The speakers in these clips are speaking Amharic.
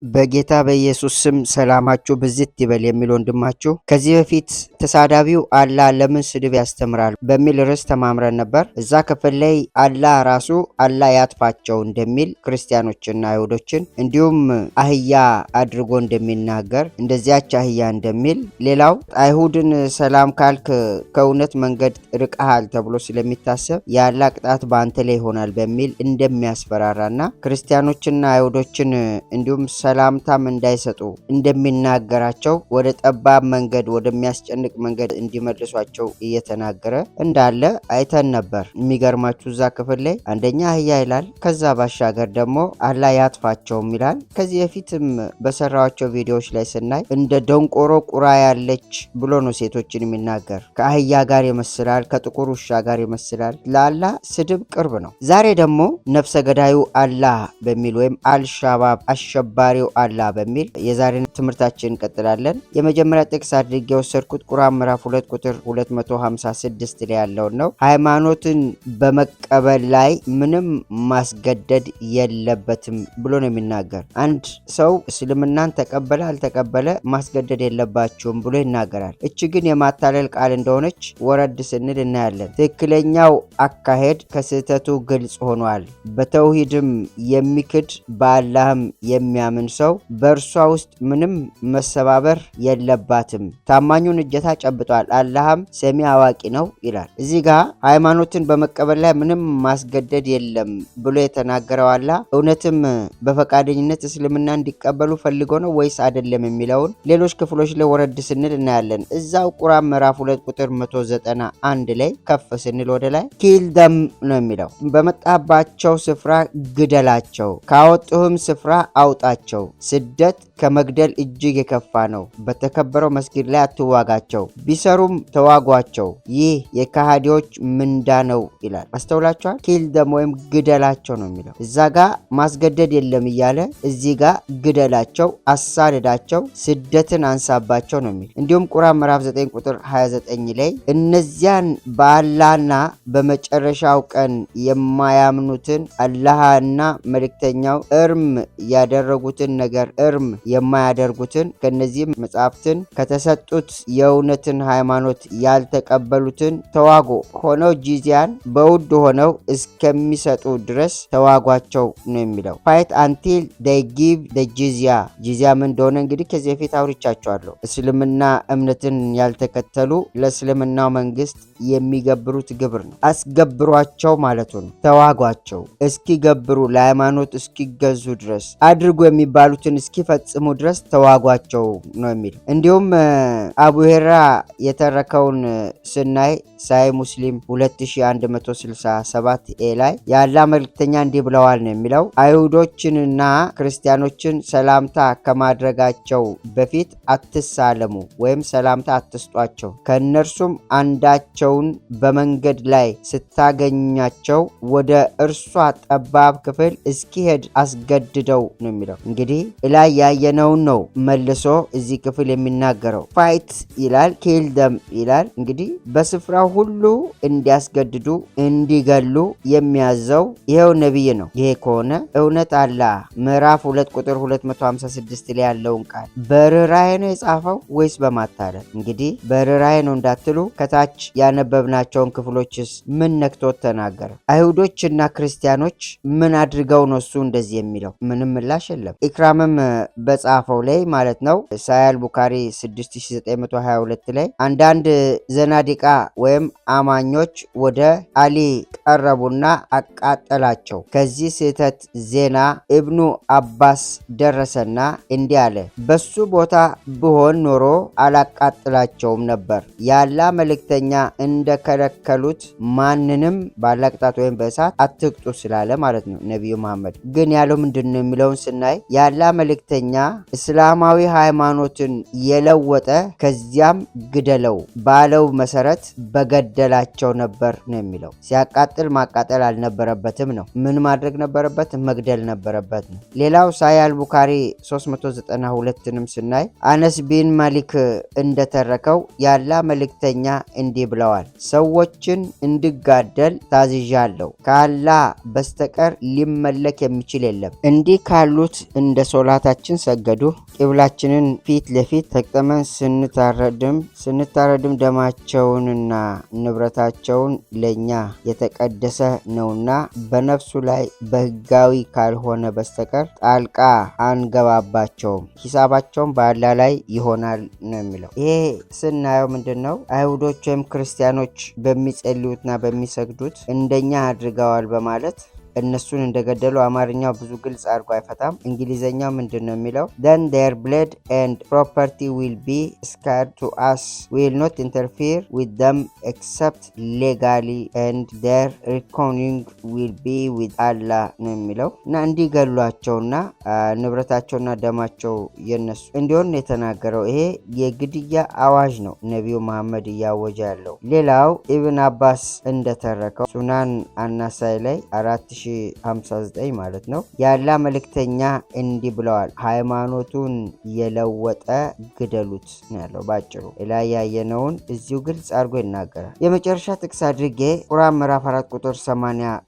በጌታ በኢየሱስ ስም ሰላማችሁ ብዝት ይበል የሚል ወንድማችሁ ከዚህ በፊት ተሳዳቢው አላህ ለምን ስድብ ያስተምራል በሚል ርዕስ ተማምረን ነበር። እዛ ክፍል ላይ አላህ ያጥፋቸው እንደሚል ክርስቲያኖችና አይሁዶችን እንዲሁም አህያ አድርጎ እንደሚናገር እንደዚያች አህያ እንደሚል ሌላው አይሁድን ሰላም ካልክ ከእውነት መንገድ ርቀሃል ተብሎ ስለሚታሰብ የአላህ ቅጣት በአንተ ላይ ይሆናል በሚል እንደሚያስፈራራና ክርስቲያኖችና አይሁዶችን እንዲሁም ሰላምታም እንዳይሰጡ እንደሚናገራቸው ወደ ጠባብ መንገድ ወደሚያስጨንቅ መንገድ እንዲመልሷቸው እየተናገረ እንዳለ አይተን ነበር። የሚገርማችሁ እዛ ክፍል ላይ አንደኛ አህያ ይላል፣ ከዛ ባሻገር ደግሞ አላህ ያጥፋቸውም ይላል። ከዚህ በፊትም በሰራዋቸው ቪዲዮዎች ላይ ስናይ እንደ ደንቆሮ ቁራ ያለች ብሎ ነው ሴቶችን የሚናገር። ከአህያ ጋር ይመስላል፣ ከጥቁር ውሻ ጋር ይመስላል። ለአላህ ስድብ ቅርብ ነው። ዛሬ ደግሞ ነፍሰ ገዳዩ አላህ በሚል ወይም አልሻባብ አሸባሪው አላህ በሚል የዛሬን ትምህርታችን እንቀጥላለን። የመጀመሪያ ጥቅስ አድርጌ የወሰድኩት ቁርአን ምዕራፍ 2 ቁጥር 256 ላይ ያለውን ነው። ሃይማኖትን በመቀበል ላይ ምንም ማስገደድ የለበትም ብሎ ነው የሚናገር። አንድ ሰው እስልምናን ተቀበለ አልተቀበለ ማስገደድ የለባቸውም ብሎ ይናገራል። እች ግን የማታለል ቃል እንደሆነች ወረድ ስንል እናያለን። ትክክለኛው አካሄድ ከስህተቱ ግልጽ ሆኗል። በተውሂድም የሚክድ በአላህም የሚያምን ሰው በእርሷ ውስጥ ምንም መሰባበር የለባትም። ታማኙን እጀታ ጨብጧል፣ አላህም ሰሚ አዋቂ ነው ይላል። እዚህ ጋር ሃይማኖትን በመቀበል ላይ ምንም ማስገደድ የለም ብሎ የተናገረው አላህ እውነትም በፈቃደኝነት እስልምና እንዲቀበሉ ፈልጎ ነው ወይስ አይደለም የሚለውን ሌሎች ክፍሎች ላይ ወረድ ስንል እናያለን። እዛው ቁርአን ምዕራፍ 2 ቁጥር 191 ላይ ከፍ ስንል ወደ ላይ ኪል ደም ነው የሚለው። በመጣባቸው ስፍራ ግደላቸው፣ ካወጡህም ስፍራ አውጣቸው። ስደት ከመግደል እጅግ የከፋ ነው። በተከበረው መስጊድ ላይ አትዋጋቸው፣ ቢሰሩም ተዋጓቸው፣ ይህ የካሃዲዎች ምንዳ ነው ይላል። አስተውላችኋል? ኪል ደም ወይም ግደላቸው ነው የሚለው። እዛ ጋ ማስገደድ የለም እያለ እዚህ ጋ ግደላቸው፣ አሳድዳቸው፣ ስደትን አንሳባቸው ነው የሚል። እንዲሁም ቁርአን ምዕራፍ 9 ቁጥር 29 ላይ እነዚያን በአላህና በመጨረሻው ቀን የማያምኑትን አላህና መልእክተኛው እርም ያደረጉትን ነገር እርም የማያደርጉትን ከነዚህም መጽሐፍትን ከተሰጡት የእውነትን ሃይማኖት ያልተቀበሉትን ተዋጉ፣ ሆነው ጂዚያን በውድ ሆነው እስከሚሰጡ ድረስ ተዋጓቸው ነው የሚለው። ፋይት አንቲል they give the ጂዚያ ምን እንደሆነ እንግዲህ ከዚህ በፊት አውርቻቸዋለሁ። እስልምና እምነትን ያልተከተሉ ለእስልምናው መንግስት የሚገብሩት ግብር ነው። አስገብሯቸው ማለቱ ነው። ተዋጓቸው እስኪገብሩ ለሃይማኖት እስኪገዙ ድረስ አድርጎ የሚባሉትን እስኪፈጽሙ ድረስ ተዋጓቸው ነው የሚል። እንዲሁም አቡ ሁረይራ የተረከውን ስናይ ሳይ ሙስሊም 2167 ላይ የአላህ መልእክተኛ እንዲህ ብለዋል ነው የሚለው። አይሁዶችንና ክርስቲያኖችን ሰላምታ ከማድረጋቸው በፊት አትሳለሙ ወይም ሰላምታ አትስጧቸው። ከእነርሱም አንዳቸውን በመንገድ ላይ ስታገኛቸው ወደ እርሷ ጠባብ ክፍል እስኪሄድ አስገድደው ነው የሚለው። እንግዲህ ላይ ያየነውን ነው መልሶ እዚህ ክፍል የሚናገረው። ፋይት ይላል፣ ኪል ደም ይላል። እንግዲህ በስፍራው ሁሉ እንዲያስገድዱ እንዲገሉ የሚያዘው ይሄው ነብይ ነው። ይሄ ከሆነ እውነት አላህ ምዕራፍ 2 ቁጥር 256 ላይ ያለውን ቃል በርህራሄ ነው የጻፈው ወይስ በማታለል? እንግዲህ በርህራሄ ነው እንዳትሉ ከታች ያነበብናቸውን ክፍሎችስ ምን ነክቶት ተናገረ? አይሁዶችና ክርስቲያኖች ምን አድርገው ነው እሱ እንደዚህ የሚለው? ምንም ምላሽ የለም። ኢክራምም በጻፈው ላይ ማለት ነው ሳያል ቡካሪ 6922 ላይ አንዳንድ ዘናዲቃ ወይም አማኞች ወደ አሊ ቀረቡና አቃጠላቸው። ከዚህ ስህተት ዜና ኢብኑ አባስ ደረሰና እንዲህ አለ፣ በሱ ቦታ ብሆን ኖሮ አላቃጥላቸውም ነበር። ያላ መልእክተኛ እንደከለከሉት ማንንም ባላቅጣት ወይም በእሳት አትቅጡ ስላለ ማለት ነው። ነቢዩ መሐመድ ግን ያለው ምንድን ነው የሚለውን ስናይ ያላ መልእክተኛ እስላማዊ ሃይማኖትን የለወጠ ከዚያም ግደለው ባለው መሰረት በገደላቸው ነበር ነው የሚለው። ሲያቃጥል ማቃጠል አልነበረበትም ነው። ምን ማድረግ ነበረበት? መግደል ነበረበት ነው። ሌላው ሳያል ቡካሪ 392ንም ስናይ አነስ ቢን ማሊክ እንደተረከው ያላ መልእክተኛ እንዲህ ብለዋል፣ ሰዎችን እንድጋደል ታዝዣለሁ፣ ከአላህ በስተቀር ሊመለክ የሚችል የለም። እንዲህ ካሉት እንደ ሶላታችን ሰገዱ። ቂብላችንን ፊት ለፊት ተቅጠመን ስንታረድም ደማቸውንና ንብረታቸውን ለኛ የተቀደሰ ነውና በነፍሱ ላይ በሕጋዊ ካልሆነ በስተቀር ጣልቃ አንገባባቸውም፣ ሂሳባቸውም በአላህ ላይ ይሆናል ነው የሚለው። ይሄ ስናየው ምንድነው? አይሁዶች ወይም ክርስቲያኖች በሚጸልዩትና በሚሰግዱት እንደኛ አድርገዋል በማለት እነሱን እንደገደሉ አማርኛው ብዙ ግልጽ አድርጎ አይፈታም። እንግሊዘኛው ምንድነው የሚለው? then their blood and property will be sacred to us, we will not interfere with them except legally, and their reckoning will be with Allah ነው የሚለው እና እንዲገሏቸውና ንብረታቸውና ደማቸው የነሱ እንዲሆን የተናገረው ይሄ የግድያ አዋጅ ነው ነቢዩ መሐመድ እያወጀ ያለው። ሌላው ኢብን አባስ እንደተረከው ሱናን አናሳይ ላይ 4059 ማለት ነው ያላ መልእክተኛ እንዲህ ብለዋል፣ ሃይማኖቱን የለወጠ ግደሉት ነው ያለው ባጭሩ። ላይ ያየነውን እዚሁ ግልጽ አድርጎ ይናገራል። የመጨረሻ ጥቅስ አድርጌ ቁርአን ምዕራፍ 4 ቁጥር 89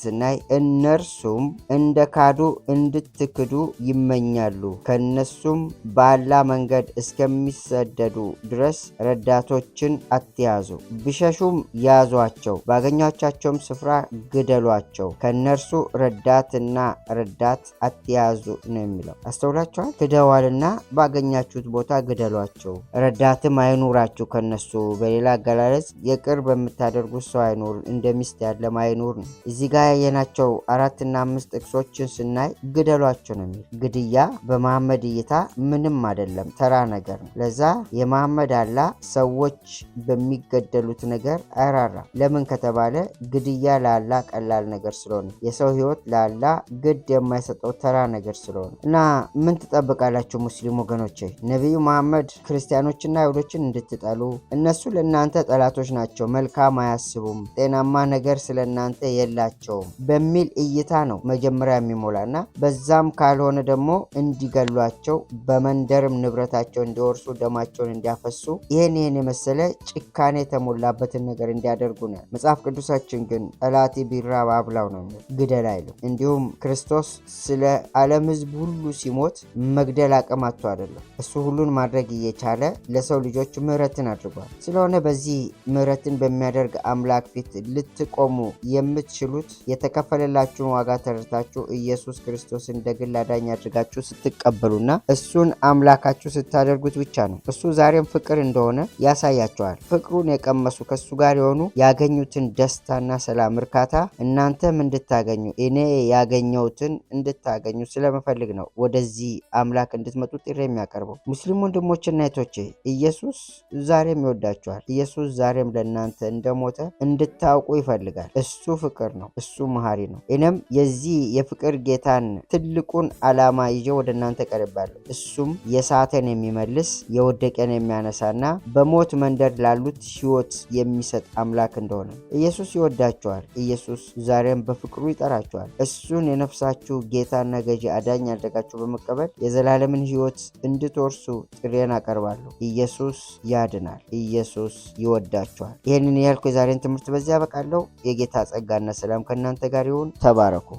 ስናይ እነርሱም እንደ ካዱ እንድትክዱ ይመኛሉ፣ ከነሱም በአላህ መንገድ እስከሚሰደዱ ድረስ ረዳቶችን አትያዙ፣ ቢሸሹም ያዟቸው፣ ባገኛቻቸውም ስፍራ ግደሏቸው፣ ከነርሱ ረዳትና ረዳት አትያዙ ነው የሚለው። አስተውላችኋል? ክደዋልና ባገኛችሁት ቦታ ግደሏቸው፣ ረዳትም አይኑራችሁ ከነሱ። በሌላ አገላለጽ የቅርብ የምታደርጉት ሰው አይኑር፣ እንደ ሚስት ያለም አይኑር ነው። እዚህ ጋር ያየናቸው 4 እና 5 ጥቅሶችን ስናይ ግደሏቸው ነው የሚለው። ግድያ በመሐመድ እይታ ምንም አይደለም፣ ተራ ነገር ነው። ለዛ የመሐመድ አላህ ሰዎች በሚገደሉት ነገር አይራራም። ለምን ከተባለ ግድያ ለአላህ ቀላል ነገር ስለሆነ፣ የሰው ህይወት ለአላህ ግድ የማይሰጠው ተራ ነገር ስለሆነ እና ምን ትጠብቃላችሁ ሙስሊም ወገኖቼ? ነቢዩ መሐመድ ክርስቲያኖችና አይሁዶችን እንድትጠሉ፣ እነሱ ለእናንተ ጠላቶች ናቸው፣ መልካም አያስቡም፣ ጤናማ ነገር ስለእናንተ የላቸውም በሚል እይታ ነው መጀመሪያ የሚሞላና በዛም ካልሆነ ደግሞ እንዲገሏቸው፣ በመንደርም ንብረታቸው እንዲወርሱ፣ ደማቸውን እንዲያፈሱ፣ ይህን የመሰለ ጭካኔ የተሞላበትን ነገር እንዲያደርጉ ነው። መጽሐፍ ቅዱሳችን ግን ጠላቲ ቢራብ አብላው ነው፣ ግደል አይልም። እንዲሁም ክርስቶስ ስለ ዓለም ህዝብ ሁሉ ሲሞት መግደል አቅም አጥቶ አይደለም። እሱ ሁሉን ማድረግ እየቻለ ለሰው ልጆች ምህረትን አድርጓል። ስለሆነ በዚህ ምህረትን በሚያደርግ አምላክ ፊት ልትቆሙ የምትችሉት የተከፈለላችሁን ዋጋ ተረድታችሁ ኢየሱስ ክርስቶስ እንደ ግል አዳኝ አድርጋችሁ ስትቀበሉና እሱን አምላካችሁ ስታደርጉት ብቻ ነው። እሱ ዛሬም ፍቅር እንደሆነ ያሳያቸዋል። ፍቅሩን የቀመሱ ከሱ ጋር የሆኑ ያገኙትን ደስታና ሰላም፣ እርካታ እናንተም እንድታገኙ እኔ ያገኘሁትን እንድታገኙ ስለመፈልግ ነው ወደዚህ አምላክ እንድትመጡ ጥሪ የሚያቀርበው። ሙስሊም ወንድሞችና እህቶቼ ኢየሱስ ዛሬም ይወዳችኋል። ኢየሱስ ዛሬም ለእናንተ እንደሞተ እንድታውቁ ይፈልጋል። እሱ ፍቅር ነው። እሱ መሐሪ ነው። እኔም የዚህ የፍቅር ጌታን ትልቁን ዓላማ ይዤ ወደ እናንተ ቀርባለሁ። እሱም የሳተን የሚመልስ የወደቀን የሚያነሳና በሞት መንደር ላሉት ሕይወት የሚሰጥ አምላክ እንደሆነ ኢየሱስ ይወዳችኋል። ኢየሱስ ዛሬም በፍቅሩ ይጠራችኋል። እሱን የነፍሳችሁ ጌታና ገዢ አዳኝ አድርጋችሁ በመቀበል የዘላለምን ሕይወት እንድትወርሱ ጥሪዬን አቀርባለሁ። ኢየሱስ ያድናል። ኢየሱስ ይወዳችኋል። ይህንን ያልኩ የዛሬን ትምህርት በዚያ ያበቃለሁ። የጌታ ጸጋና ሰላም ከእናንተ ጋር ይሁን። ተባረኩ።